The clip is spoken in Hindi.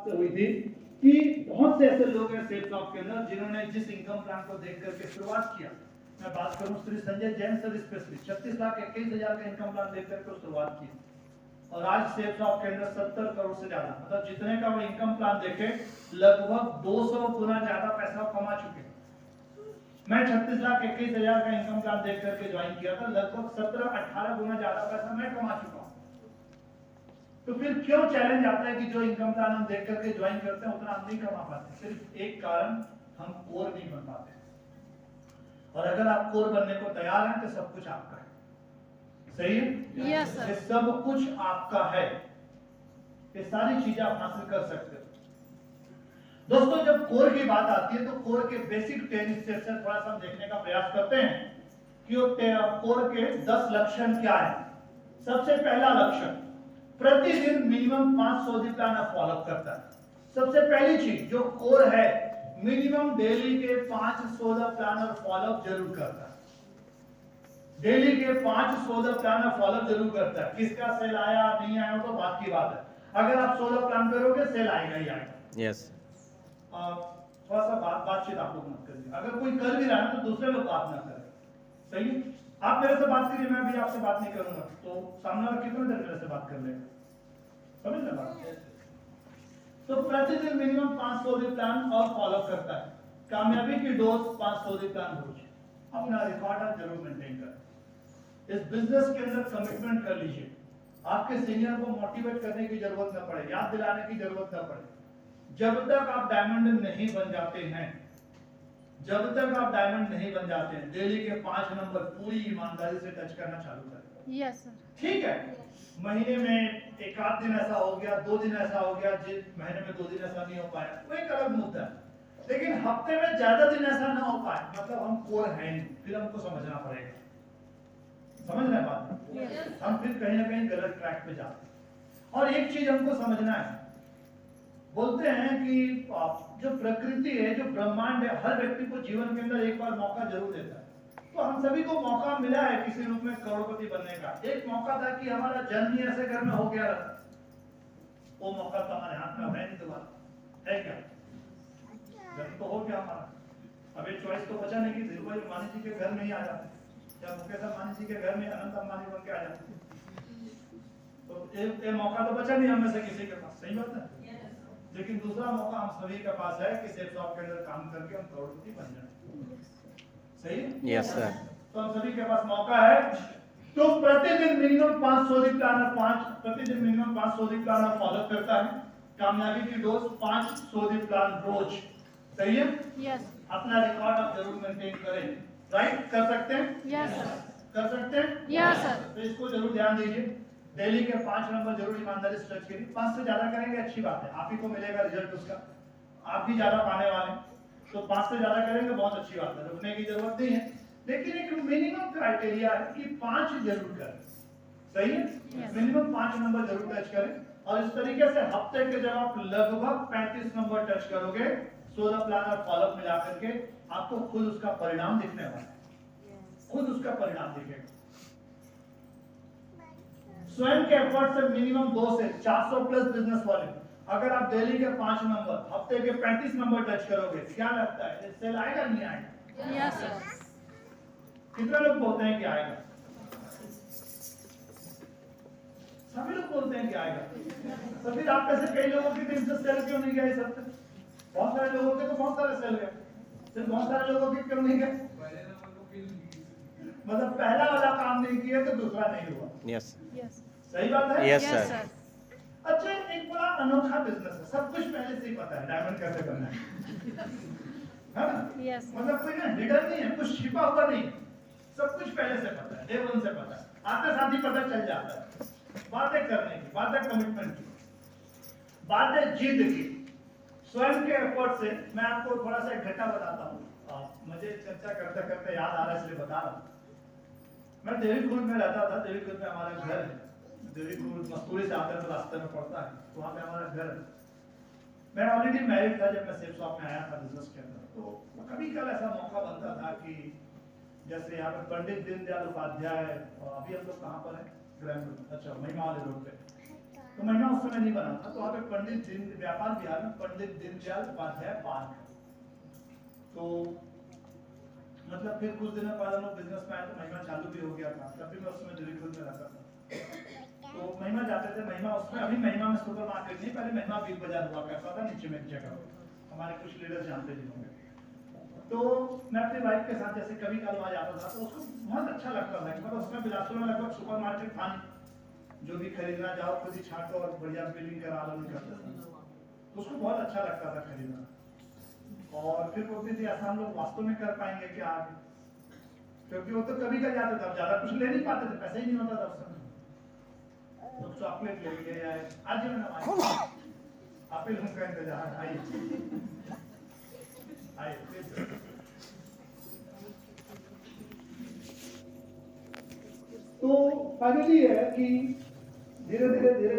से हुई थी कि बहुत से ऐसे लोग हैं सेल्स ऑफ के अंदर जिन्होंने जिस इनकम प्लान को देख करके शुरुआत किया। मैं बात करूं श्री संजय जैन सर स्पेशली 36,21,000 का इनकम प्लान देख करके शुरुआत की और आज सेल्स ऑफ के अंदर 70 करोड़ से ज्यादा, मतलब जितने का वो इनकम प्लान देखे लगभग 200 गुना ज्यादा पैसा कमा चुके। मैं 36,21,000 का इनकम प्लान देख करके ज्वाइन किया था, लगभग 17-18 गुना ज्यादा पैसा मैं कमा चुका हूं। तो फिर क्यों चैलेंज आता है कि जो इनकम प्लान हम देख करके ज्वाइन करते हैं उतना हम नहीं कमा पाते? सिर्फ एक कारण, हम कोर नहीं बन पाते। और अगर आप कोर बनने को तैयार हैं तो सब कुछ आपका है। सही है? Yes sir. सब कुछ आपका है, ये सारी चीजें आप हासिल कर सकते हो। दोस्तों जब कोर की बात आती है तो कोर के बेसिक 10 स्टेप्स से थोड़ा सा हम देखने का प्रयास करते हैं कि वो कोर के 10 लक्षण क्या है। सबसे पहला लक्षण, प्रतिदिन मिनिमम 5 सौदी प्लान फॉलो करता है। सबसे पहली चीज जो कोर है, मिनिमम डेली के 5 सौदा प्लानर फॉलो जरूर करता है। डेली के 5 सौदा प्लानर फॉलो जरूर करता है। किसका सेल आया नहीं आया तो बात की बात है। अगर आप 16 प्लान करोगे सेल आएगा ही आएगा। यस। थोड़ा सा बातचीत आप लोग मत करिए। अगर कोई कर भी रहा है तो दूसरे लोग बात ना करें। सही है? आप मेरे से बात करिए, मैं भी आपसे बात नहीं करूंगा तो सामने वाला कितनी देर मेरे से बात कर लेगा? समझ रहे बात? तो प्रतिदिन मिनिमम 5 सौदी प्लान और फॉलो करता है। कामयाबी की डोज 5 सौदी प्लान रोज। अपना रिकॉर्ड आप जरूर मेंटेन करें। इस बिजनेस के अंदर कमिटमेंट कर लीजिए। आपके सीनियर को मोटिवेट करने की जरूरत न पड़े, याद दिलाने की जरूरत न पड़े। जब तक आप डायमंड नहीं बन जाते हैं, जब तक आप डायमंड नहीं बन जाते हैं, डेली के 5 नंबर पूरी ईमानदारी से टच करना चालू करें। Yes sir. ठीक है? महीने में एक आध दिन ऐसा हो गया, 2 दिन ऐसा हो गया, जिस महीने में 2 दिन ऐसा नहीं हो पाया वो एक अलग मुद्दा है। लेकिन हफ्ते में ज्यादा दिन ऐसा ना हो पाए मतलब हम कोर है नहीं, फिर हमको समझना पड़ेगा। समझ रहे बात? हम फिर कहीं ना कहीं गलत ट्रैक पे जाते हैं। और एक चीज हमको समझना है, बोलते हैं कि जो प्रकृति है, जो ब्रह्मांड है, हर व्यक्ति को जीवन के अंदर एक बार मौका जरूर देता है। तो हम सभी को मौका मिला है किसी रूप में करोड़पति बनने का। एक मौका था कि हमारा जन्म ही ऐसे घर में हो गया था, वो मौका तो हमारे हाथ में है नहीं। दोबारा है क्या? जन्म तो हो गया हमारा, अब एक चॉइस तो बचा नहीं कि धीरूभाई अंबानी जी के घर में ही आ जाते या मुकेश अंबानी जी के घर में अनंत अंबानी बन के आ जाते। तो एक मौका तो बचा नहीं हम में से किसी के पास। सही बात है? लेकिन दूसरा मौका हम सभी के पास है कि सेल्स ऑफ के अंदर काम करके हम करोड़पति बन जाए। सही है? Yes sir. तो हम सभी के पास मौका है। तो प्रतिदिन मिनिमम 5 सौदी प्लानर प्रतिदिन मिनिमम 5 सौदी प्लानर फॉलो करता है। कामयाबी की डोज 5 सौदी प्लान रोज। सही है? यस। अपना रिकॉर्ड आप जरूर मेंटेन करें। राइट? कर सकते हैं? Yes sir. कर सकते हैं? Yes sir. तो इसको जरूर ध्यान दीजिए। डेली के 5 नंबर जरूर ईमानदारी से टच करिए। 5 से ज्यादा करेंगे अच्छी बात है, आप ही को मिलेगा रिजल्ट उसका, आप भी ज्यादा पाने वाले हैं। तो 5 से ज्यादा करेंगे बहुत अच्छी बात है, रुकने की जरूरत नहीं है। लेकिन एक मिनिमम क्राइटेरिया है कि 5 जरूर करें। सही है? मिनिमम 5 नंबर जरूर टच करें। और इस तरीके से हफ्ते के जब आप लगभग 35 नंबर टच करोगे 16 प्लानर फॉलोअप मिला करके, आपको खुद उसका परिणाम दिखने वाला है। खुद उसका परिणाम दिखेगा। स्वयं के एफर्ट से मिनिमम 2 से 400 प्लस बिजनेस वाले, अगर आप डेली के 5 नंबर, हफ्ते के 35 नंबर टच करोगे, क्या लगता है सेल आएगा नहीं आएगा? Yes sir. कितने लोग बोलते हैं कि आएगा? सभी लोग बोलते हैं कि आएगा। तो फिर आप में से कई लोगों की टीम से सेल क्यों नहीं गए? सबसे बहुत सारे लोगों के तो बहुत सारे सेल गए, सिर्फ बहुत सारे लोगों के क्यों नहीं गए? मतलब पहला वाला काम नहीं किया तो दूसरा नहीं हुआ। यस। यस। सही बात है? Yes yes sir. सर। अच्छा, एक बड़ा अनोखा बिजनेस है, सब कुछ पहले से ही पता है डायमंड कैसे करना है ना? यस। मतलब कोई ना हिडन नहीं है, कुछ छिपा हुआ नहीं है, सब कुछ पहले से पता है, डे वन से पता है, आते साथ ही पता चल जाता है। बातें करने की, बातें कमिटमेंट की, बातें जिद की, स्वयं के एफर्ट से। मैं आपको थोड़ा सा एक घटना बताता हूँ, मुझे चर्चा करते करते याद आ रहा है इसलिए बता रहा हूँ। मैं देवी खुर्द में रहता था, देवी खुर्द में हमारा घर है। देवी खुर्द मस्तूरी से आकर तो रास्ते में पड़ता है, तो वहाँ पे हमारा घर है। मैं ऑलरेडी मैरिड था जब मैं सेल्स ऑफ में आया था बिजनेस के अंदर। तो कभी कल ऐसा मौका बनता था कि जैसे यहाँ पे पंडित दीनदयाल उपाध्याय, और अभी हम लोग कहाँ पर है? ग्रैंड, अच्छा महिमा वाले रोड पे तो महिमा उस समय नहीं बना था। तो वहाँ पे पंडित दीन व्यापार विहार में पंडित दीनदयाल उपाध्याय पार्क है। तो मतलब फिर कुछ दिनों बाद हम लोग बिजनेस में आए तो महिमा चालू भी हो गया था। तब भी मैं उस समय दिल्ली में रहता था। तो महिमा जाते थे। महिमा उसमें अभी महिमा में सुपर मार्केट नहीं, पहले महिमा बिग बाजार हुआ करता था नीचे में एक जगह। हमारे कुछ लीडर जानते भी होंगे। तो मैं अपनी वाइफ के साथ जैसे कभी कल वहाँ जाता था तो उसको बहुत अच्छा लगता था कि मतलब उसमें बिलासपुर में लगभग सुपर मार्केट था नहीं। जो भी खरीदना जाओ खुद ही छांटो और बढ़िया बिलिंग करा लो करते थे। तो उसको बहुत अच्छा लगता था खरीदना। और फिर बोलती थी ऐसा हम लोग वास्तव में कर पाएंगे क्या आगे, क्योंकि वो तो कभी का जाते थे, ज्यादा कुछ ले नहीं पाते थे, पैसा ही नहीं होता था उस समय। तो चॉकलेट ले लिए या आज मैंने आप ही लोगों का इंतजार आइए आइए। तो फाइनली है कि धीरे धीरे